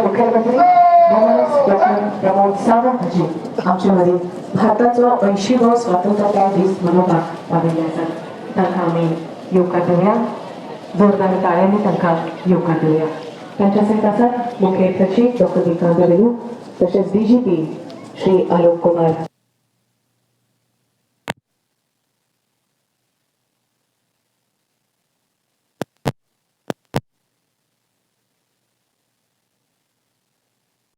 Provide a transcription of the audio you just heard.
मुख्यमंत्री प्रमोद सावंत जी आमच्यावरील भारताचो 80वो स्वातंत्र्य दीस मनोवपाक पाविल्ले तांकां आमी येवकार दिवया. जोरदार ताळ्यांनी तांकां येवकार दिवया. तांच्या सयत आसात मुखेल सचिव डॉ. विक्रांत वेलू, तशेंच DGP श्री आलोक कुमार.